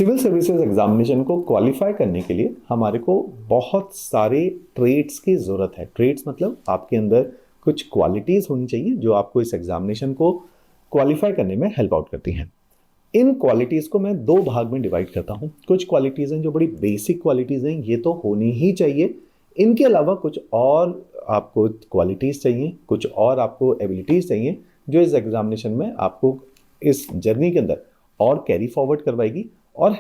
Civil services examination को qualify करने के लिए हमारे को बहुत सारे ट्रेड्स की ज़रूरत है। ट्रेड्स मतलब आपके अंदर कुछ क्वालिटीज़ होनी चाहिए जो आपको इस एग्जामिनेशन को क्वालिफाई करने में हेल्प आउट करती हैं। इन क्वालिटीज़ को मैं दो भाग में डिवाइड करता हूँ। कुछ क्वालिटीज़ हैं जो बड़ी बेसिक क्वालिटीज़ हैं, ये तो होनी ही चाहिए। इनके अलावा कुछ और आपको क्वालिटीज़ चाहिए, कुछ और आपको एबिलिटीज़ चाहिए जो इस एग्जामिनेशन में आपको इस जर्नी के अंदर और कैरी फॉरवर्ड करवाएगी और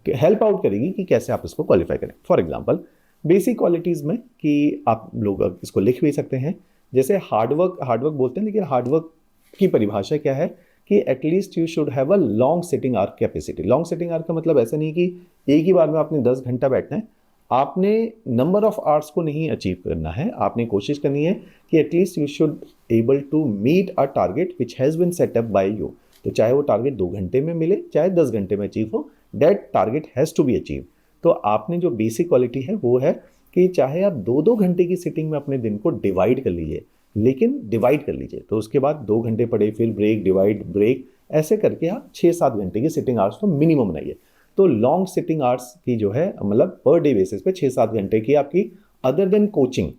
हेल्प आउट करेगी कि कैसे आप इसको क्वालिफाई करें। फॉर एग्जांपल बेसिक क्वालिटीज़ में कि आप लोग इसको लिख भी सकते हैं, जैसे हार्डवर्क बोलते हैं, लेकिन हार्डवर्क की परिभाषा क्या है कि at least you should have a long sitting hour capacity. Long sitting hour का मतलब ऐसा नहीं कि एक ही बार में आपने 10 घंटा बैठना है। आपने नंबर ऑफ आवर्स को नहीं अचीव करना है, आपने कोशिश करनी है कि at least you should able to meet a target which has been set up by you. तो चाहे वो टारगेट 2 घंटे में मिले, चाहे 10 घंटे में अचीव हो, that target has to be achieve. तो आपने जो बेसिक क्वालिटी है वो है कि चाहे आप 2-2 घंटे की सिटिंग में अपने दिन को डिवाइड कर लीजिए, लेकिन डिवाइड कर लीजिए। तो उसके बाद 2 घंटे पढ़े, फिर ब्रेक, डिवाइड, ब्रेक, ऐसे करके आप 6-7 घंटे की सिटिंग आवर्स तो मिनिमम बनाइए। तो लॉन्ग सिटिंग आवर्स की जो है मतलब पर डे बेसिस पे 6-7 घंटे की आपकी, अदर देन कोचिंग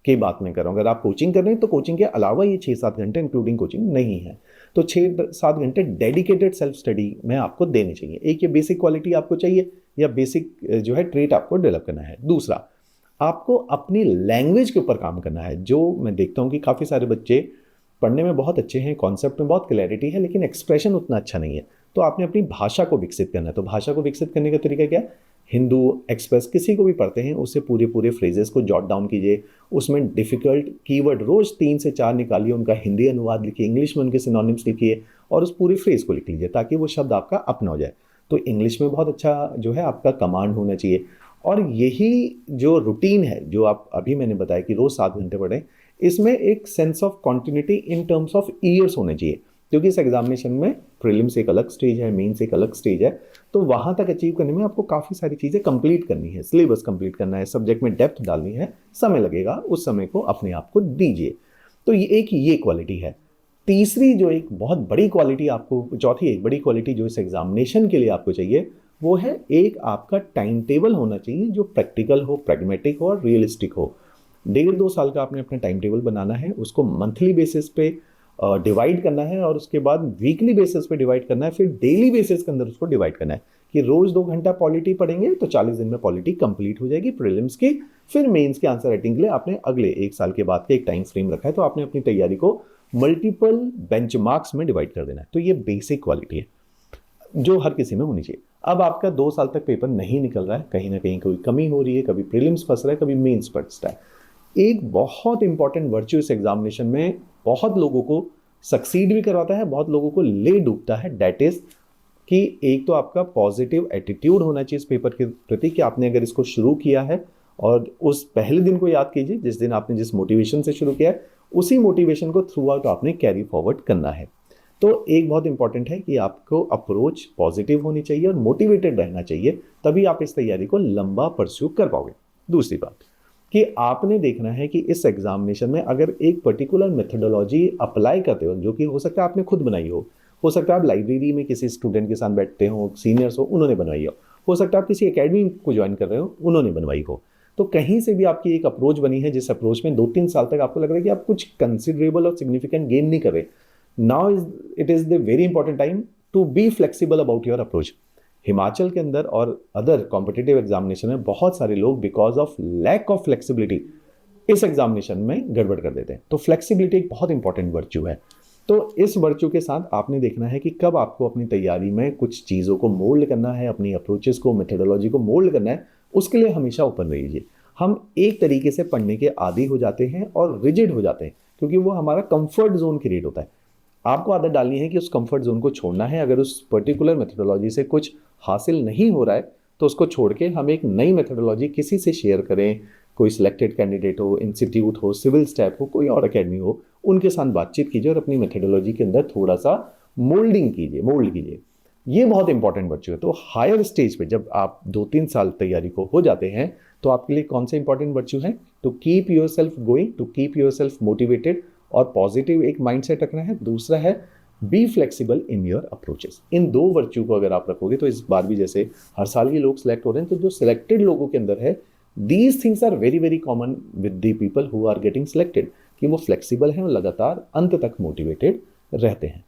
की बात मैं कर रहा हूँ। अगर आप कोचिंग कर रहे हैं तो कोचिंग के अलावा ये 6-7 घंटे इंक्लूडिंग कोचिंग नहीं है। तो 6-7 घंटे डेडिकेटेड सेल्फ स्टडी में आपको देने चाहिए। एक ये बेसिक क्वालिटी आपको चाहिए या बेसिक जो है ट्रेट आपको डेवलप करना है। दूसरा, आपको अपनी लैंग्वेज के ऊपर काम करना है। जो मैं देखता हूँ कि काफ़ी सारे बच्चे पढ़ने में बहुत अच्छे हैं, कॉन्सेप्ट में बहुत क्लैरिटी है, लेकिन एक्सप्रेशन उतना अच्छा नहीं है। तो आपने अपनी भाषा को विकसित करना है। तो भाषा को विकसित करने का तरीका क्या है? हिंदू एक्सप्रेस किसी को भी पढ़ते हैं उससे पूरे फ्रेजेस को जॉट डाउन कीजिए, उसमें डिफ़िकल्ट कीवर्ड रोज़ 3 से 4 निकालिए, उनका हिंदी अनुवाद लिखिए, इंग्लिश में उनके सिनोनिम्स लिखिए और उस पूरी फ्रेज को लिख लीजिए ताकि वो शब्द आपका अपना हो जाए। तो इंग्लिश में बहुत अच्छा जो है आपका कमांड होना चाहिए। और यही जो रूटीन है जो आप अभी मैंने बताया कि रोज़ 7 घंटे पढ़ें, इसमें एक sense of continuity in terms of years होने चाहिए, क्योंकि इस एग्जामिनेशन में प्रीलिम्स एक अलग स्टेज है, मेंस एक अलग स्टेज है। तो वहाँ तक अचीव करने में आपको काफ़ी सारी चीज़ें कंप्लीट करनी है, सिलेबस कंप्लीट करना है, सब्जेक्ट में डेप्थ डालनी है, समय लगेगा, उस समय को अपने आप को दीजिए। तो ये क्वालिटी है। तीसरी जो एक बहुत बड़ी क्वालिटी आपको, चौथी एक बड़ी क्वालिटी जो इस एग्जामिनेशन के लिए आपको चाहिए, वो है एक आपका टाइम टेबल होना चाहिए जो प्रैक्टिकल हो, प्रैग्मेटिक हो और रियलिस्टिक हो। 1.5-2 साल का आपने अपना टाइम टेबल बनाना है, उसको मंथली बेसिस पे डिवाइड करना है और उसके बाद वीकली बेसिस पे डिवाइड करना है, फिर डेली बेसिस के अंदर उसको डिवाइड करना है कि रोज 2 घंटा पॉलिटी पढ़ेंगे तो 40 दिन में पॉलिटी कंप्लीट हो जाएगी प्रीलिम्स की। फिर मेंस के आंसर राइटिंग के लिए आपने अगले 1 साल के बाद का एक टाइम फ्रेम रखा है, तो आपने अपनी तैयारी को मल्टीपल बेंचमार्क्स में डिवाइड कर देना है। तो ये बेसिक क्वालिटी है जो हर किसी में होनी चाहिए। अब आपका 2 साल तक पेपर नहीं निकल रहा है, कहीं ना कहीं कोई कमी हो रही है, कभी प्रीलिम्स फंस रहा है, कभी मेंस फंस रहा है। एक बहुत इंपॉर्टेंट वर्च्यू इस एग्जामिनेशन में बहुत लोगों को सक्सीड भी करवाता है, बहुत लोगों को ले डूबता है, दैट इज कि एक तो आपका पॉजिटिव एटीट्यूड होना चाहिए इस पेपर के प्रति कि आपने अगर इसको शुरू किया है और उस पहले दिन को याद कीजिए जिस दिन आपने जिस मोटिवेशन से शुरू किया है, उसी मोटिवेशन को थ्रू आउट आपने कैरी फॉरवर्ड करना है। तो एक बहुत इंपॉर्टेंट है कि आपको अप्रोच पॉजिटिव होनी चाहिए और मोटिवेटेड रहना चाहिए, तभी आप इस तैयारी को लंबा परस्यू कर पाओगे। दूसरी बात कि आपने देखना है कि इस एग्जामिनेशन में अगर एक पर्टिकुलर मेथडोलॉजी अप्लाई करते हो, जो कि हो सकता है आपने खुद बनाई हो सकता है आप लाइब्रेरी में किसी स्टूडेंट के साथ बैठते हो, सीनियर्स हो, उन्होंने बनवाई हो सकता है आप किसी एकेडमी को ज्वाइन कर रहे हो, उन्होंने बनवाई हो। तो कहीं से भी आपकी एक अप्रोच बनी है जिस अप्रोच में 2-3 साल तक आपको लग रहा है कि आप कुछ कंसिडरेबल और सिग्निफिकेंट गेन नहीं कर रहे, now it is the very important time to be flexible about your approach. Himachal के अंदर और अदर कॉम्पिटिटिव एग्जामिनेशन में बहुत सारे लोग because of lack of flexibility इस एग्जामिनेशन में गड़बड़ कर देते हैं। तो फ्लेक्सिबिलिटी एक बहुत इंपॉर्टेंट वर्च्यू है। तो इस वर्च्यू के साथ आपने देखना है कि कब आपको अपनी तैयारी में कुछ चीज़ों को मोल्ड करना है, अपनी अप्रोचेस को, मेथडोलॉजी को मोल्ड करना है, उसके लिए हमेशा ओपन रहिए। हम एक तरीके से पढ़ने के आदी हो जाते हैं और रिजिड हो जाते हैं क्योंकि वो हमारा कंफर्ट जोन क्रिएट होता है। आपको आदत डालनी है कि उस कंफर्ट जोन को छोड़ना है। अगर उस पर्टिकुलर मेथडोलॉजी से कुछ हासिल नहीं हो रहा है तो उसको छोड़ के हम एक नई मेथडोलॉजी किसी से शेयर करें, कोई सिलेक्टेड कैंडिडेट हो, इंस्टीट्यूट हो, सिविल स्टैफ हो, कोई और अकेडमी हो, उनके साथ बातचीत कीजिए और अपनी मेथडोलॉजी के अंदर थोड़ा सा मोल्ड कीजिए। ये बहुत इंपॉर्टेंट वर्च्यू है। तो हायर स्टेज पे जब आप 2-3 साल तैयारी को हो जाते हैं तो आपके लिए कौन से इंपॉर्टेंट वर्च्यू हैं? To keep yourself going, to keep yourself motivated और पॉजिटिव एक माइंडसेट रखना है। दूसरा है be flexible in your approaches. इन दो वर्च्यू को अगर आप रखोगे तो इस बार भी जैसे हर साल ये लोग सिलेक्ट हो रहे हैं, तो जो सिलेक्टेड लोगों के अंदर है, these things are very very common with the people who are getting selected, कि वो फ्लेक्सिबल हैं और लगातार अंत तक मोटिवेटेड रहते हैं।